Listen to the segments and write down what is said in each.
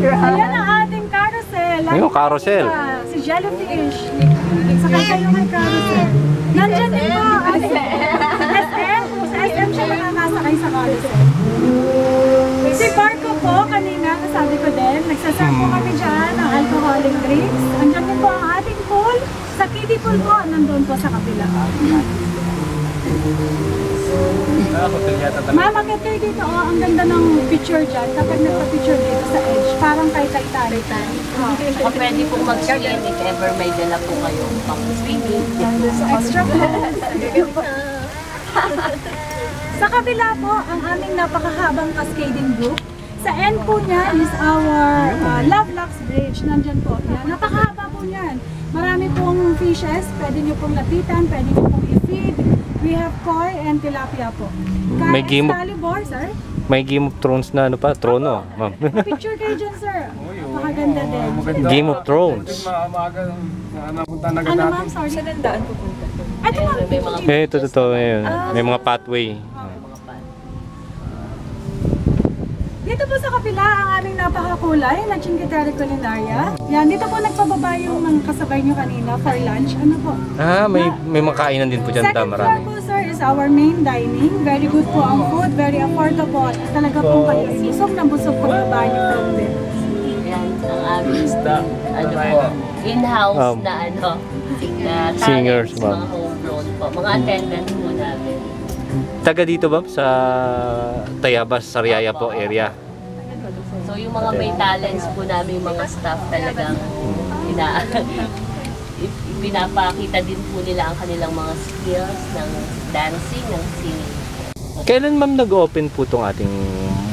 Ayan ang ating carousel. Ayun, carousel. Si Jellyfish. Sakay kayo kay carousel. Nandyan din po ating SM. Sa SM siya nakakasakay sa carousel. Si Barco po, kanina nasabi ko din, nagsaserve po kami dyan ng alcoholic drinks. Andyan din po ang ating pool. Sa kiddie pool po, nandun po sa kapila. Ma'am, akit kayo dito. Oh, ang ganda ng picture dyan. Kapag nagpa-picture dito sa edge, parang kay Titanic. Pwede pong mag-swim if ever may dala po kayong pang-swimming. Extra clothes. Sa kabila po, ang aming napakahabang cascading brook. Sa end po niya is our Lovelocks Bridge. Nandyan po. Yan. Napakahaba po niyan. Marami pong fishes. Pwede nyo pong lapitan. Pwede nyo pong i-feed. We have koi and tilapia po. May Game of Excalibur, sir. May Game of Thrones na ano pa, trono, ma'am. Picture kayo dyan, sir. Napakaganda din. Game of Thrones. Ano ma'am? Sorry. Saan ang daan pupunta? Ito ma'am. Eh, ito totoo yun. May mga pathway. Dito po sa kapila ang aming napakakulay na Chinguitere Culinaria. Yan, dito po nagpababa yung mga kasabay nyo kanina for lunch. Ano po? Ah, may makainan din po dyan. Second floor Marami. po sir is our main dining. Very good po ang food, very affordable. Talaga po kayo busog na busog pagbaba nyo from there. Yan, ang aming po, in-house na na Singers, talents, ma'am. mga homegrown po, mga attendants po namin. Taga dito ba sa Tayabas, Sariaya po area? So yung mga may talents po namin, mga staff talagang pinapakita din po nila ang kanilang mga skills ng dancing, ng singing. Kailan ma'am nag-open po itong ating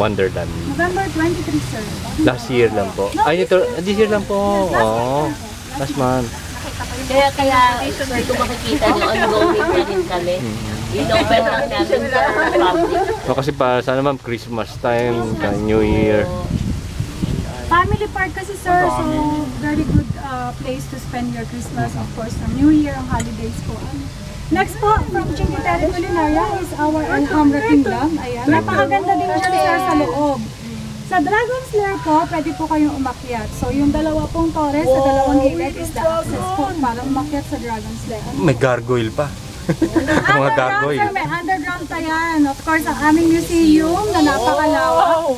Wonderland? November 23 sir. Last year lang po. Ay, this year lang po. Oh, last month. Kaya sir, kung makikita nyo, ongoing na rin kami. In-open lang namin sa public. So, kasi para sa naman Christmas time, New Year. Family park kasi sir, so very good place to spend your Christmas, of course, from New Year, ang holidays po. Next po, from Chinguitere Culinaria is our Alhambra Kingdom. Ayan, napakaganda din dyan sir sa loob. Sa Dragon's Lair po, pwede po kayong umakyat. So yung dalawa pong torres sa dalawang gilid is the access po para umakyat sa Dragon's Lair. May gargoyle pa. Mga gargoyle. Sir, may underground pa yan. Of course, ang aming museum na napakalawak.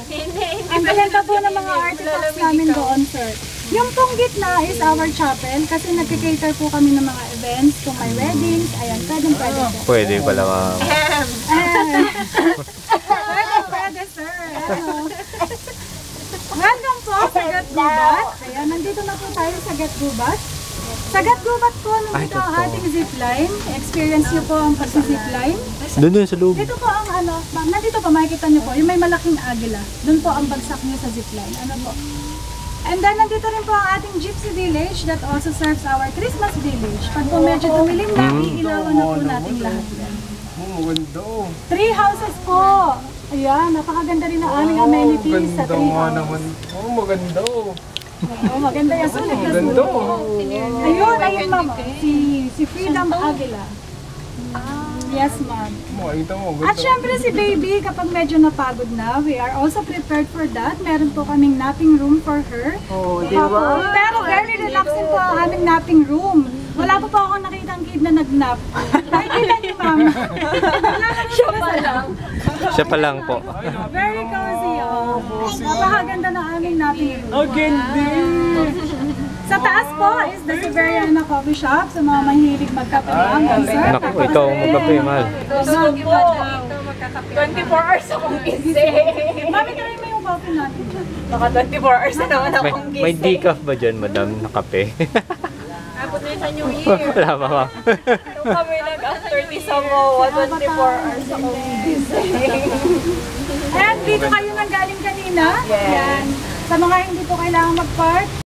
Ang ganda po ng mga artifacts namin doon, sir. Yung pong gitna is our chapel kasi nagkikater po kami ng mga events. Kung may weddings, ayan, pwede po. Pwede pala ma'am. Pwede, sir. Welcome po sa Gatgubat. Ayan, nandito na po tayo sa Gatgubat. Sa Gatgubat po, nandito ang ating zipline. Experience niyo po ang pag-zipline. Doon sa loob. Dito po ang nandito po, makikita niyo po, yung may malaking agila. Doon po ang bagsak niyo sa zipline. Ano po? And then, nandito rin po ang ating Gypsy Village that also serves our Christmas Village. Pag po medyo tumilim na, iilawan na po natin lahat yan. Maganda. 3 houses po. Ayan, napakaganda rin ang aming amenities sa 3 houses. Maganda. Maganda yan. Sulit na Maganda. sulit. Ayun ma'am. Si Freedom Aguila. Yes, ma'am. Makita mo, At syempre si baby, kapag medyo napagod na, we are also prepared for that. Meron po kaming napping room for her. Oh, di ba? Pero very relaxing po ang aming napping room. Wala pa po akong nakitang kid na nag-nap. Nakikita niyo, ma'am. Siya pa lang. Siya pa lang po. Very cozy. Napakaganda ng aming napping room. Ang ganda. Sa taas po is the Siberiana Coffee Shop sa mga mahilig magkape lang. Naku, ikaw magkape, mahal. So, 24 hours akong gising. Mami, try mo yung coffee natin. Baka 24 hours na naman akong gising. May decaf ba dyan, madam, na kape? Abot na sa New Year. Wala ba, ma'am? Nung kami nag-after sa MOA, 24 hours akong gising. And dito kayo nang galing kanina. Yes. Yan. Sa mga hindi po kailangan mag-park,